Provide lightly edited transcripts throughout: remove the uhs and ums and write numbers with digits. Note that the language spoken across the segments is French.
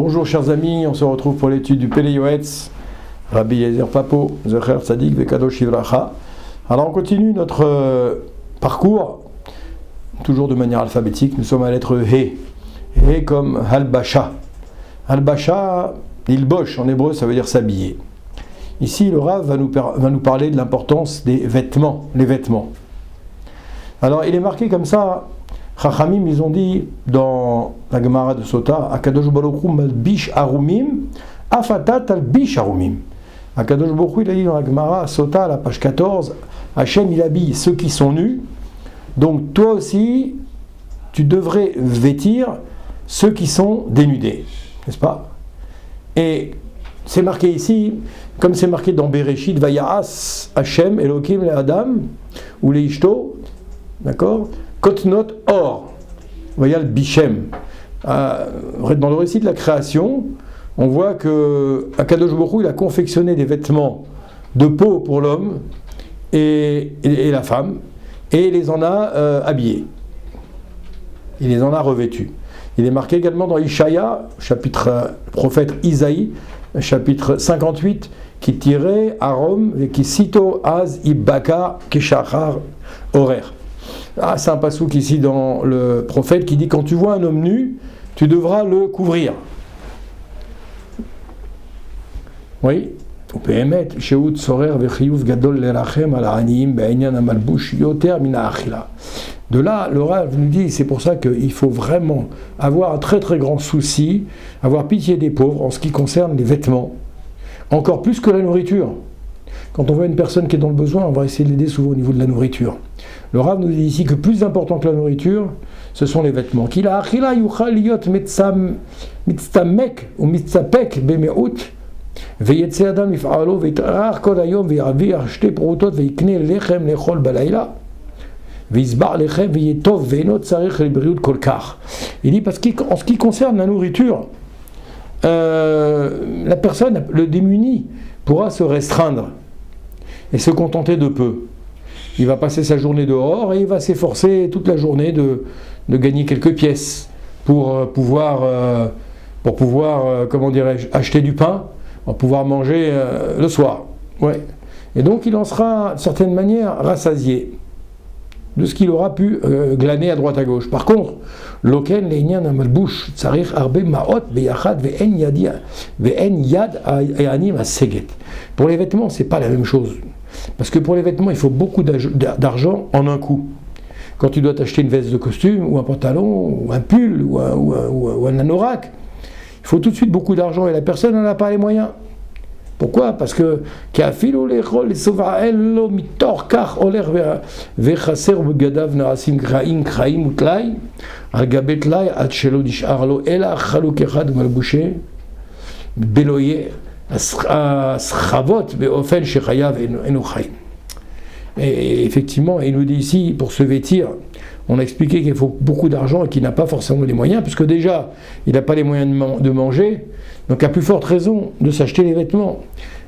Bonjour chers amis, on se retrouve pour l'étude du Pele Yoetz, Rabbi Yezer Papo, Zecher Tzadik Vekadosh Ivracha. Alors on continue notre parcours, toujours de manière alphabétique, nous sommes à la lettre He. He comme Halbasha. Halbasha, ilbosh en hébreu ça veut dire s'habiller. Ici le Rav va nous parler de l'importance des vêtements, les vêtements. Alors il est marqué comme ça, Chachamim, ils ont dit dans la Gemara de Sota, Akadosh Baruch Hu malbish arumim, afatat albish arumim. Akadosh Baruch Hu, il a dit dans la Gemara Sota, à la page 14, Hachem, il habille ceux qui sont nus, donc toi aussi, tu devrais vêtir ceux qui sont dénudés, n'est-ce pas? Et c'est marqué ici, comme c'est marqué dans Bereshit, Vaya'as Hachem Elohim le Adam, ou le Ishto, d'accord? Kotnot or, voyez le Bichem. Dans le récit de la création, on voit que Akadosh Baruch Hu, il a confectionné des vêtements de peau pour l'homme et la femme, et il les en a habillés. Il les en a revêtus. Il est marqué également dans Ishaïa, chapitre prophète Isaïe, chapitre 58, qui tirait Arom et qui cito Az Ibaka Keshachar Horer. Ah, c'est un passouk ici dans le prophète qui dit quand tu vois un homme nu, tu devras le couvrir. Oui. De là, le Rav nous dit, c'est pour ça qu'il faut vraiment avoir un très très grand souci, avoir pitié des pauvres en ce qui concerne les vêtements, encore plus que la nourriture. Quand on voit une personne qui est dans le besoin, on va essayer de l'aider souvent au niveau de la nourriture. Le Rav nous dit ici que plus important que la nourriture, ce sont les vêtements. Kila achila yuchal liyot mitztamek ou mitzapek bemeut veyetze adam yif'alo veytrach kol hayom veyarviach shte prutot veykne lechem lechol balayla veyizbar lechem veyetov veynot tzarich lebriut kol kach. Il dit parce qu'en ce qui concerne la nourriture, la personne, le démuni, pourra se restreindre et se contenter de peu. Il va passer sa journée dehors et il va s'efforcer toute la journée de gagner quelques pièces pour pouvoir comment dirais-je, acheter du pain, pour pouvoir manger le soir. Ouais. Et donc il en sera d'une certaine manière rassasié de ce qu'il aura pu glaner à droite à gauche. Par contre, loken le'inyan hamalbush tzarich arbe ma'ot beyachad ve'en yad ayanim haseget. Pour les vêtements, c'est pas la même chose. Parce que pour les vêtements, il faut beaucoup d'argent en un coup. Quand tu dois t'acheter une veste de costume, ou un pantalon, ou un pull, ou un anorak, il faut tout de suite beaucoup d'argent et la personne n'en a pas les moyens. Pourquoi? Parce que et effectivement, il nous dit ici, pour se vêtir, on a expliqué qu'il faut beaucoup d'argent et qu'il n'a pas forcément les moyens, puisque déjà, il n'a pas les moyens de manger, donc à plus forte raison de s'acheter les vêtements.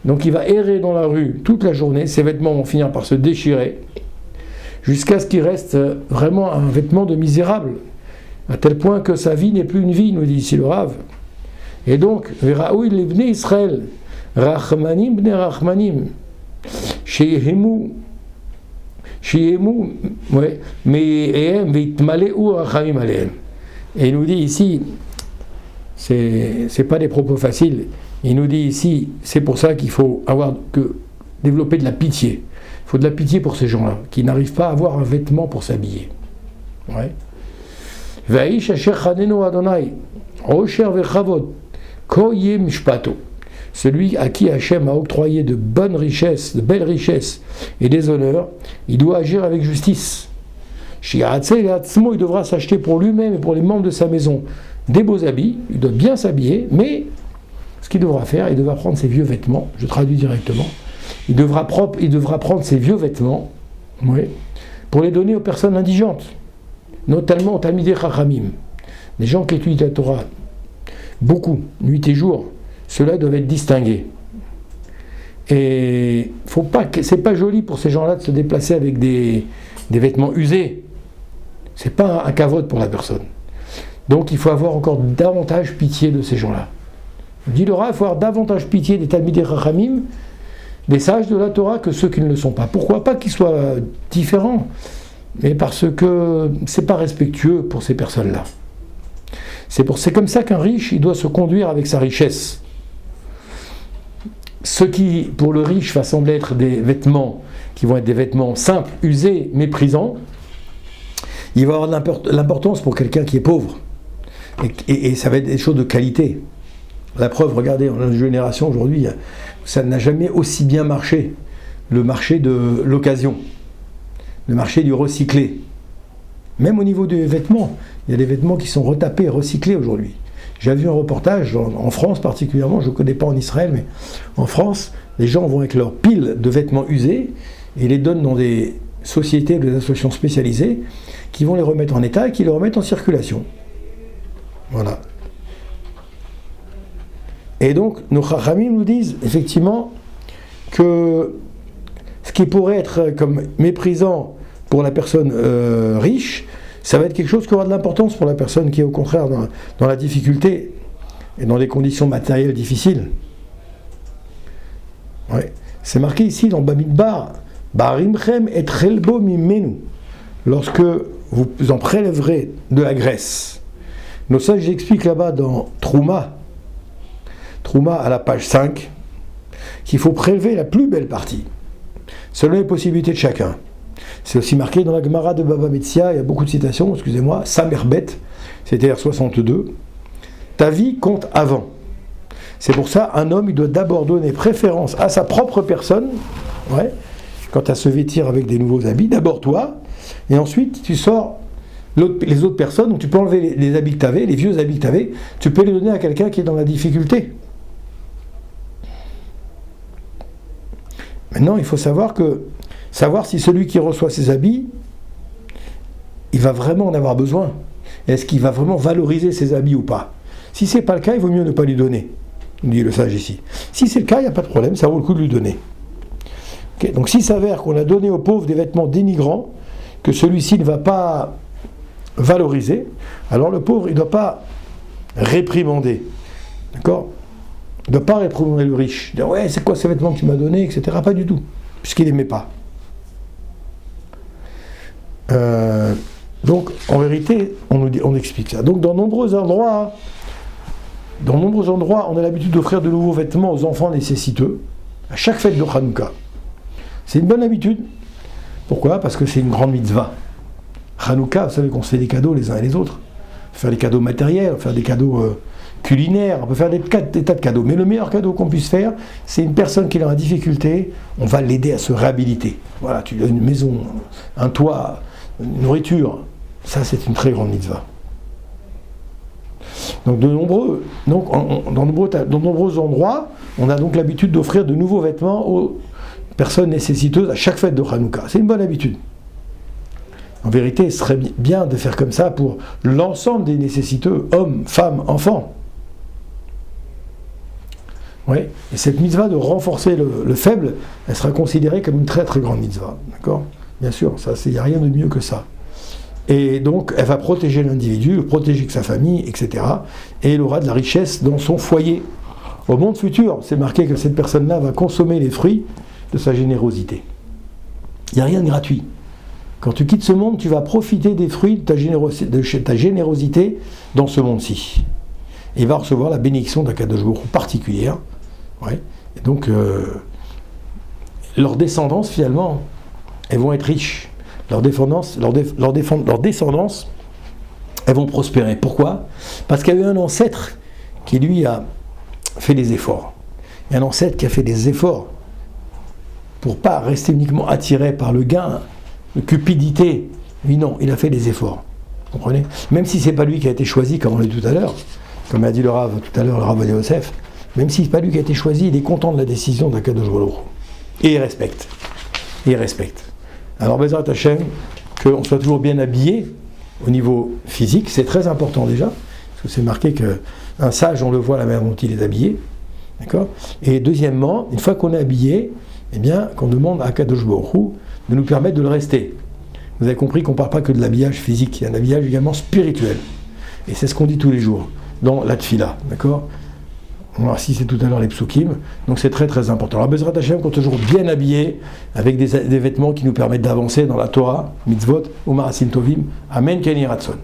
Donc il va errer dans la rue toute la journée, ses vêtements vont finir par se déchirer, jusqu'à ce qu'il reste vraiment un vêtement de misérable, à tel point que sa vie n'est plus une vie, nous dit ici le Rav. Et donc, Veraoui les bnei Israël, Rachmanim bnei Rachmanim, Shehemu, ouais, mais Veitmaleu Rachamim alehem. Et il nous dit ici, c'est pas des propos faciles, il nous dit ici, c'est pour ça qu'il faut développer de la pitié. Il faut de la pitié pour ces gens-là, qui n'arrivent pas à avoir un vêtement pour s'habiller. Ouais. Vaish asher chadenu Adonai, Osher vechavod, Koye mishpato. Celui à qui Hachem a octroyé de bonnes richesses, de belles richesses et des honneurs, il doit agir avec justice. Il devra s'acheter pour lui-même et pour les membres de sa maison des beaux habits, il doit bien s'habiller, mais ce qu'il devra faire, il devra prendre ses vieux vêtements, je traduis directement, il devra prendre ses vieux vêtements, oui, pour les donner aux personnes indigentes, notamment aux Talmidei Chachamim, les gens qui étudient la Torah, beaucoup, nuit et jour. Ceux-là doivent être distingués. Et c'est pas joli pour ces gens-là de se déplacer avec des vêtements usés. C'est pas un kavod pour la personne. Donc il faut avoir encore davantage pitié de ces gens-là. Dit le Rav, il faut avoir davantage pitié des Talmidei Chachamim, des sages de la Torah, que ceux qui ne le sont pas. Pourquoi pas qu'ils soient différents, mais parce que c'est pas respectueux pour ces personnes-là. C'est comme ça qu'un riche, il doit se conduire avec sa richesse. Ce qui, pour le riche, va sembler être des vêtements qui vont être des vêtements simples, usés, méprisants, il va avoir de l'importance pour quelqu'un qui est pauvre. Et ça va être des choses de qualité. La preuve, regardez, on a une génération aujourd'hui, ça n'a jamais aussi bien marché. Le marché de l'occasion, le marché du recyclé. Même au niveau des vêtements, il y a des vêtements qui sont retapés et recyclés aujourd'hui. J'ai vu un reportage, en France particulièrement, je ne connais pas en Israël, mais en France, les gens vont avec leurs piles de vêtements usés et les donnent dans des sociétés, des associations spécialisées qui vont les remettre en état et qui les remettent en circulation. Voilà. Et donc, nos Chachamim nous disent effectivement que ce qui pourrait être comme méprisant pour la personne riche, ça va être quelque chose qui aura de l'importance pour la personne qui est au contraire dans la difficulté et dans des conditions matérielles difficiles. Ouais. C'est marqué ici dans Bamidbar, Barimchem et Chelbo Mimenu, lorsque vous en prélèverez de la graisse. Nos sages expliquent là-bas dans Trouma à la page 5, qu'il faut prélever la plus belle partie, selon les possibilités de chacun. C'est aussi marqué dans la Gemara de Baba Metzia, il y a beaucoup de citations, excusez-moi, Samerbet, c'est-à-dire 62, ta vie compte avant. C'est pour ça, un homme, il doit d'abord donner préférence à sa propre personne, ouais, quant à se vêtir avec des nouveaux habits, d'abord toi, et ensuite tu sors les autres personnes, donc tu peux enlever les habits que tu avais, les vieux habits que tu avais, tu peux les donner à quelqu'un qui est dans la difficulté. Maintenant, il faut savoir si celui qui reçoit ces habits, il va vraiment en avoir besoin. Est-ce qu'il va vraiment valoriser ces habits ou pas? Si ce n'est pas le cas, il vaut mieux ne pas lui donner, dit le sage ici. Si c'est le cas, il n'y a pas de problème, ça vaut le coup de lui donner. Okay, donc s'il s'avère qu'on a donné au pauvre des vêtements dénigrants, que celui-ci ne va pas valoriser, alors le pauvre, il ne doit pas réprimander. D'accord? Il ne doit pas réprimander le riche. Dire, ouais, c'est quoi ces vêtements que tu m'as donnés, etc. Pas du tout, puisqu'il n'aimait pas. Donc, en vérité, on explique ça. Donc, dans nombreux endroits, on a l'habitude d'offrir de nouveaux vêtements aux enfants nécessiteux, à chaque fête de Hanouka. C'est une bonne habitude. Pourquoi? Parce que c'est une grande mitzvah. Hanouka, vous savez qu'on se fait des cadeaux les uns et les autres. On peut faire des cadeaux matériels, on peut faire des cadeaux culinaires, on peut faire des tas de cadeaux. Mais le meilleur cadeau qu'on puisse faire, c'est une personne qui est en difficulté, on va l'aider à se réhabiliter. Voilà, tu lui donnes une maison, un toit, une nourriture. Ça, c'est une très grande mitzvah. Donc, dans nombreux endroits, on a donc l'habitude d'offrir de nouveaux vêtements aux personnes nécessiteuses à chaque fête de Hanouka. C'est une bonne habitude. En vérité, ce serait bien de faire comme ça pour l'ensemble des nécessiteux, hommes, femmes, enfants. Oui. Et cette mitzvah de renforcer le faible, elle sera considérée comme une très très grande mitzvah. D'accord? Bien sûr, il n'y a rien de mieux que ça. Et donc, elle va protéger l'individu, protéger sa famille, etc. Et elle aura de la richesse dans son foyer. Au monde futur, c'est marqué que cette personne-là va consommer les fruits de sa générosité. Il n'y a rien de gratuit. Quand tu quittes ce monde, tu vas profiter des fruits de ta générosité dans ce monde-ci. Et il va recevoir la bénédiction d'Akadosh Baruch Hu particulière. Ouais. Et donc, leurs descendants, finalement, elles vont être riches. Leurs descendants, elles vont prospérer. Pourquoi? Parce qu'il y a eu un ancêtre qui, lui, a fait des efforts. Il y a un ancêtre qui a fait des efforts pour ne pas rester uniquement attiré par le gain, la cupidité. Lui, non, il a fait des efforts. Vous comprenez? Même si ce n'est pas lui qui a été choisi, comme on l'a dit tout à l'heure, comme a dit le Rav tout à l'heure, le Rav Yosef, même si ce n'est pas lui qui a été choisi, il est content de la décision d'Akadosh Baruch Hu. Et il respecte. Alors, Bezrat Hashem, qu'on soit toujours bien habillé au niveau physique, c'est très important déjà, parce que c'est marqué qu'un sage, on le voit la manière dont il est habillé. D'accord? Et deuxièmement, une fois qu'on est habillé, eh bien, qu'on demande à Akadosh Baruch Hu de nous permettre de le rester. Vous avez compris qu'on ne parle pas que de l'habillage physique, il y a un habillage également spirituel. Et c'est ce qu'on dit tous les jours, dans la tfila, d'accord? On va citer tout à l'heure les psukim, donc c'est très très important. Alors Bezrat Hashem, qu'on est toujours bien habillé, avec des vêtements qui nous permettent d'avancer dans la Torah, mitzvot, ou marasim tovim, amen, ken yiratzon.